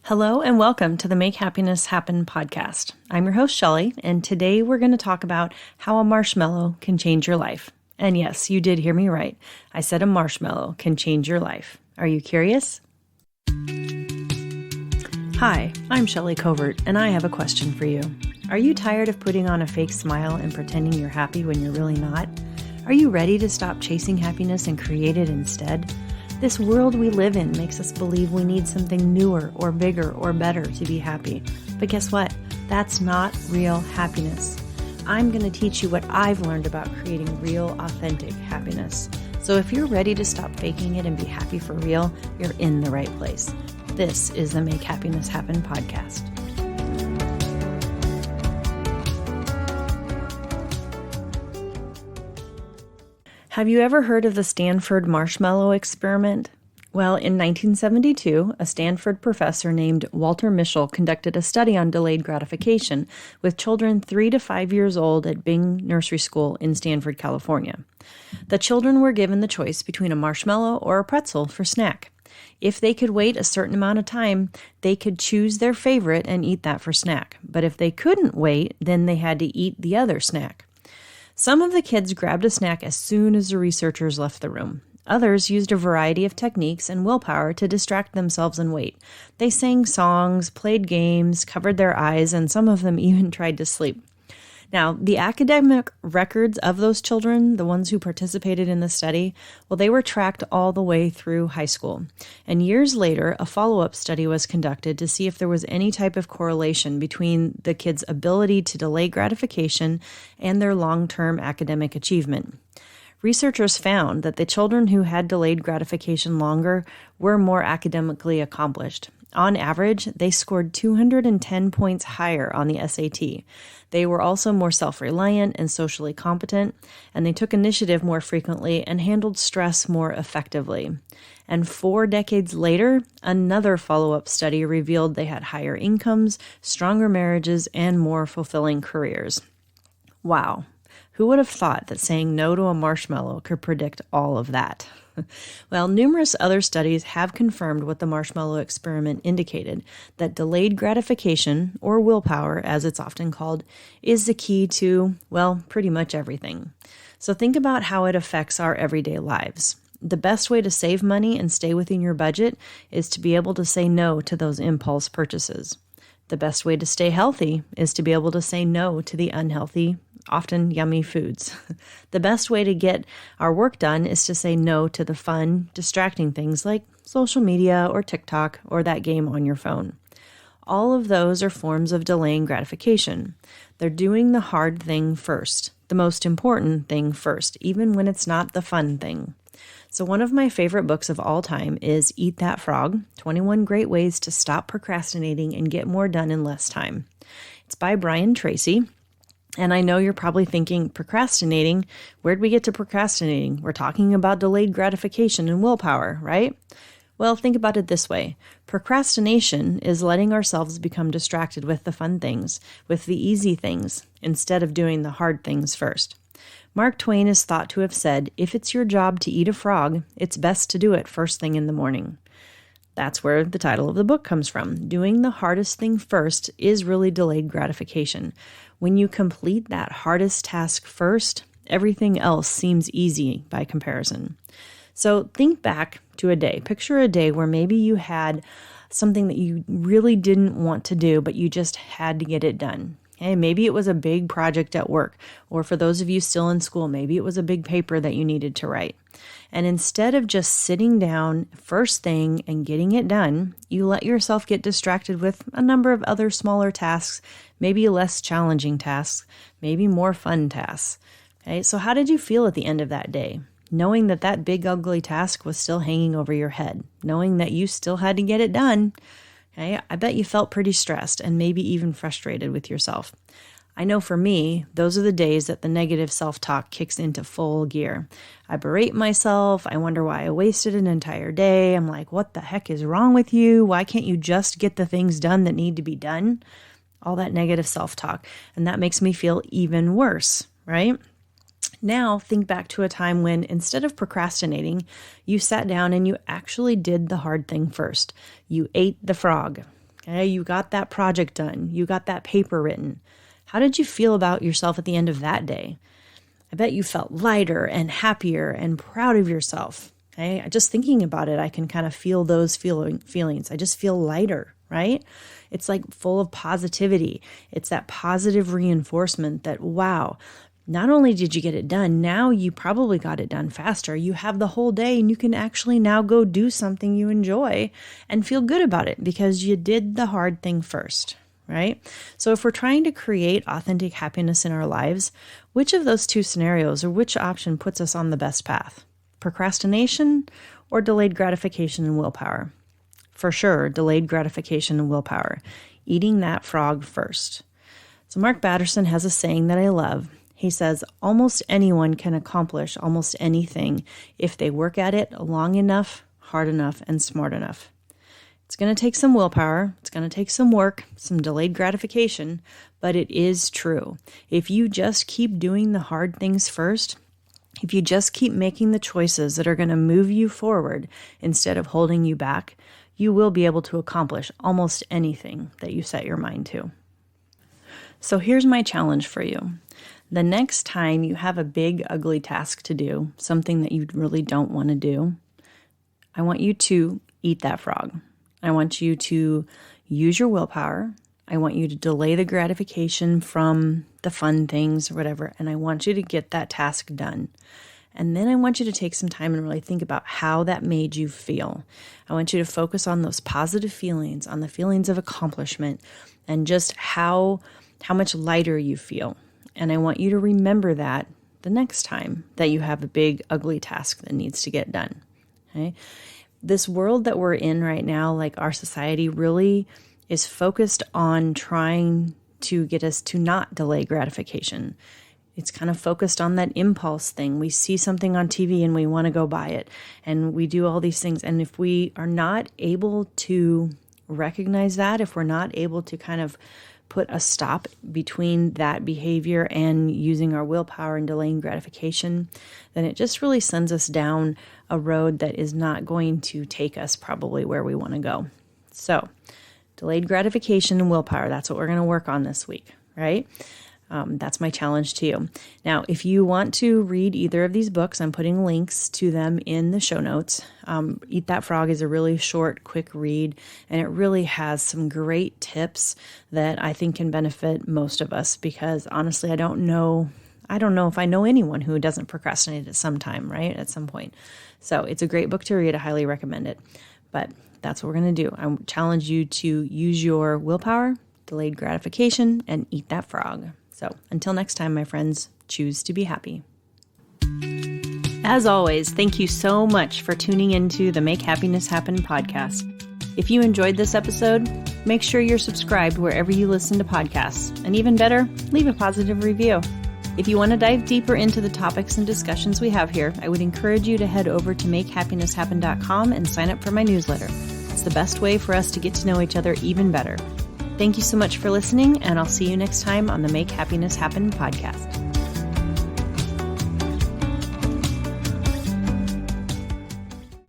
Hello and welcome to the Make Happiness Happen podcast. I'm your host, Shelly, and today we're going to talk about how a marshmallow can change your life. And yes, you did hear me right. I said a marshmallow can change your life. Are you curious? Hi, I'm Shelly Covert, and I have a question for you. Are you tired of putting on a fake smile and pretending you're happy when you're really not? Are you ready to stop chasing happiness and create it instead? This world we live in makes us believe we need something newer or bigger or better to be happy. But guess what? That's not real happiness. I'm going to teach you what I've learned about creating real, authentic happiness. So if you're ready to stop faking it and be happy for real, you're in the right place. This is the Make Happiness Happen podcast. Have you ever heard of the Stanford marshmallow experiment? Well, in 1972, a Stanford professor named Walter Mischel conducted a study on delayed gratification with children 3 to 5 years old at Bing Nursery School in Stanford, California. The children were given the choice between a marshmallow or a pretzel for snack. If they could wait a certain amount of time, they could choose their favorite and eat that for snack. But if they couldn't wait, then they had to eat the other snack. Some of the kids grabbed a snack as soon as the researchers left the room. Others used a variety of techniques and willpower to distract themselves and wait. They sang songs, played games, covered their eyes, and some of them even tried to sleep. Now, the academic records of those children, the ones who participated in the study, well, they were tracked all the way through high school. And years later, a follow-up study was conducted to see if there was any type of correlation between the kids' ability to delay gratification and their long-term academic achievement. Researchers found that the children who had delayed gratification longer were more academically accomplished. On average, they scored 210 points higher on the SAT. They were also more self-reliant and socially competent, and they took initiative more frequently and handled stress more effectively. And 4 decades later, another follow-up study revealed they had higher incomes, stronger marriages, and more fulfilling careers. Wow. Who would have thought that saying no to a marshmallow could predict all of that? Well, numerous other studies have confirmed what the marshmallow experiment indicated, that delayed gratification, or willpower as it's often called, is the key to, well, pretty much everything. So think about how it affects our everyday lives. The best way to save money and stay within your budget is to be able to say no to those impulse purchases. The best way to stay healthy is to be able to say no to the unhealthy, often yummy foods. The best way to get our work done is to say no to the fun, distracting things like social media or TikTok or that game on your phone. All of those are forms of delaying gratification. They're doing the hard thing first, the most important thing first, even when it's not the fun thing. So one of my favorite books of all time is Eat That Frog, 21 Great Ways to Stop Procrastinating and Get More Done in Less Time. It's by Brian Tracy. And I know you're probably thinking, procrastinating? Where'd we get to procrastinating? We're talking about delayed gratification and willpower, right? Well, think about it this way. Procrastination is letting ourselves become distracted with the fun things, with the easy things, instead of doing the hard things first. Mark Twain is thought to have said, if it's your job to eat a frog, it's best to do it first thing in the morning. That's where the title of the book comes from. Doing the hardest thing first is really delayed gratification. When you complete that hardest task first, everything else seems easy by comparison. So think back to a day. Picture a day where maybe you had something that you really didn't want to do, but you just had to get it done. Okay, maybe it was a big project at work, or for those of you still in school, maybe it was a big paper that you needed to write. And instead of just sitting down first thing and getting it done, you let yourself get distracted with a number of other smaller tasks, maybe less challenging tasks, maybe more fun tasks. Okay, so how did you feel at the end of that day? Knowing that that big ugly task was still hanging over your head, knowing that you still had to get it done. Okay, I bet you felt pretty stressed and maybe even frustrated with yourself. I know for me, those are the days that the negative self-talk kicks into full gear. I berate myself. I wonder why I wasted an entire day. I'm like, what the heck is wrong with you? Why can't you just get the things done that need to be done? All that negative self-talk. And that makes me feel even worse, right? Now, think back to a time when instead of procrastinating, you sat down and you actually did the hard thing first. You ate the frog. Okay, you got that project done. You got that paper written. How did you feel about yourself at the end of that day? I bet you felt lighter and happier and proud of yourself. Okay, just thinking about it, I can kind of feel those feelings. I just feel lighter, right? It's like full of positivity. It's that positive reinforcement that, wow, not only did you get it done, now you probably got it done faster. You have the whole day and you can actually now go do something you enjoy and feel good about it because you did the hard thing first, right? So if we're trying to create authentic happiness in our lives, which of those two scenarios or which option puts us on the best path? Procrastination or delayed gratification and willpower? For sure, delayed gratification and willpower. Eating that frog first. So Mark Batterson has a saying that I love. He says, almost anyone can accomplish almost anything if they work at it long enough, hard enough, and smart enough. It's going to take some willpower. It's going to take some work, some delayed gratification, but it is true. If you just keep doing the hard things first, if you just keep making the choices that are going to move you forward instead of holding you back, you will be able to accomplish almost anything that you set your mind to. So here's my challenge for you. The next time you have a big, ugly task to do, something that you really don't want to do, I want you to eat that frog. I want you to use your willpower. I want you to delay the gratification from the fun things or whatever, and I want you to get that task done. And then I want you to take some time and really think about how that made you feel. I want you to focus on those positive feelings, on the feelings of accomplishment, and just how much lighter you feel. And I want you to remember that the next time that you have a big, ugly task that needs to get done. Okay? This world that we're in right now, like our society, really is focused on trying to get us to not delay gratification. It's kind of focused on that impulse thing. We see something on TV and we want to go buy it. And we do all these things. And if we are not able to recognize that, if we're not able to kind of put a stop between that behavior and using our willpower and delaying gratification, then it just really sends us down a road that is not going to take us probably where we want to go. So, delayed gratification and willpower, that's what we're going to work on this week, right? That's my challenge to you. Now, if you want to read either of these books, I'm putting links to them in the show notes. Eat That Frog is a really short, quick read, and it really has some great tips that I think can benefit most of us because honestly, I don't know if I know anyone who doesn't procrastinate at some time, right? At some point. So it's a great book to read. I highly recommend it. But that's what we're going to do. I challenge you to use your willpower, delayed gratification, and eat that frog. So until next time, my friends, choose to be happy. As always, thank you so much for tuning into the Make Happiness Happen podcast. If you enjoyed this episode, make sure you're subscribed wherever you listen to podcasts. And even better, leave a positive review. If you want to dive deeper into the topics and discussions we have here, I would encourage you to head over to makehappinesshappen.com and sign up for my newsletter. It's the best way for us to get to know each other even better. Thank you so much for listening, and I'll see you next time on the Make Happiness Happen podcast.